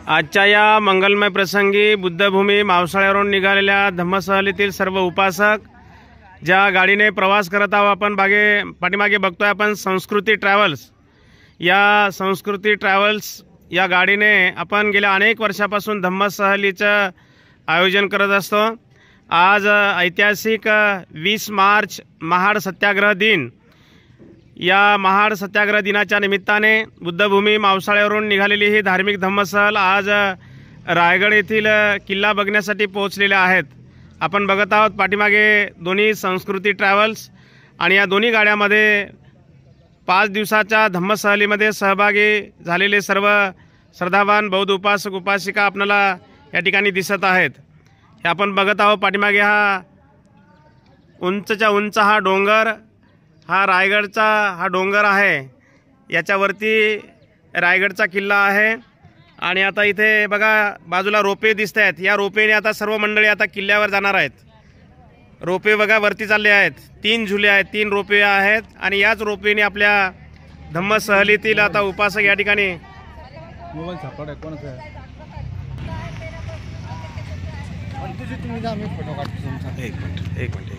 आजच्या या मंगलमय प्रसंगी बुद्धभूमी मावसाळ्यावरून निघालेल्या धम्मसहलीतील सर्व उपासक ज्या गाडीने प्रवास करत आहोत आपण पाठीमागे बघतोय आपण संस्कृती ट्रॅव्हल्स। या संस्कृती ट्रॅव्हल्स या गाडीने आपण गेल्या अनेक वर्षापासून धम्मसहलीचं आयोजन करत असतो। आज ऐतिहासिक 20 मार्च महाड सत्याग्रह दिन। या महाड सत्याग्रह दिनाच्या निमित्ताने बुद्धभूमी मावसाळ्यावरून निघालेली ही धार्मिक धम्मसहल आज रायगड येथील किल्ला बघण्यासाठी पोहोचलेले आहेत। आपण बघत आहोत पाठीमागे दोन्ही संस्कृती ट्रॅव्हल्स आणि या दोन्ही गाड्यामध्ये 5 दिवसाच्या धम्मसहलीमध्ये सहभागी झालेले सर्व श्रद्धावान बौद्ध उपासक उपासिका आपल्याला या ठिकाणी दिसत आहेत। हे आपण बघत आहोत पाठीमागे हा उंचच्या उंच हा डोंगर, हा रायगडचा हा डोंगर आहे। याच्यावरती रायगडचा किल्ला आहे आणि आता इथे बघा बाजूला रोपे दिसत आहेत। या रोपेने आता सर्व मंडळी आता किल्ल्यावर जाणार आहेत। रोपे बघा वरती चालले आहेत। 3 झुले आहेत, 3 रोपे आहेत आणि याच रोपेने आपल्या धम्मसहलीतील आता उपासक या ठिकाणी मोबाईल सापडा कोणाचा आहे? फोटो काढतो। एक मिनिट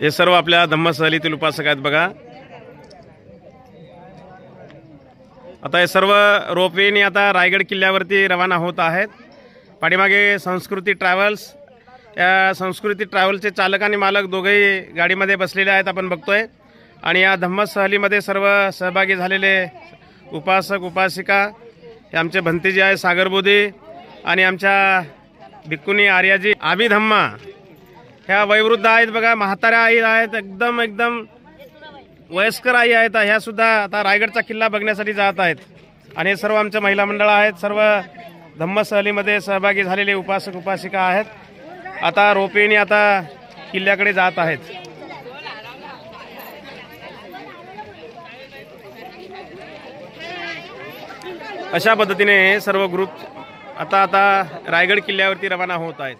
हे सर्व आपल्या धम्मसहलीतील उपासक आहेत बघा। आता हे सर्व रोपवेने आता रायगड किल्ल्यावरती रवाना होत आहेत। पाठीमागे संस्कृती ट्रॅव्हल्स, या संस्कृती ट्रॅव्हल्सचे चालक आणि मालक दोघेही गाडीमध्ये बसलेले आहेत आपण बघतोय। आणि या धम्मसहलीमध्ये सर्व सहभागी झालेले उपासक उपासिका हे आमचे भंतेजी आहे सागरबोधी आणि आमच्या भिक्कुनी आर्याजी आभिधम्मा ह्या वयोवृद्ध आहेत बघा, म्हाताऱ्या आई आहेत, एकदम वयस्कर आई आहेत। ह्या सुद्धा आता रायगडचा किल्ला बघण्यासाठी जात आहेत। आणि हे सर्व आमचे महिला मंडळ आहेत, सर्व धम्मसहलीमध्ये सहभागी झालेले उपासक उपासिका आहेत। आता रोपेने आता किल्ल्याकडे जात आहेत। अशा पद्धतीने सर्व ग्रुप आता रायगड किल्ल्यावरती रवाना होत आहेत।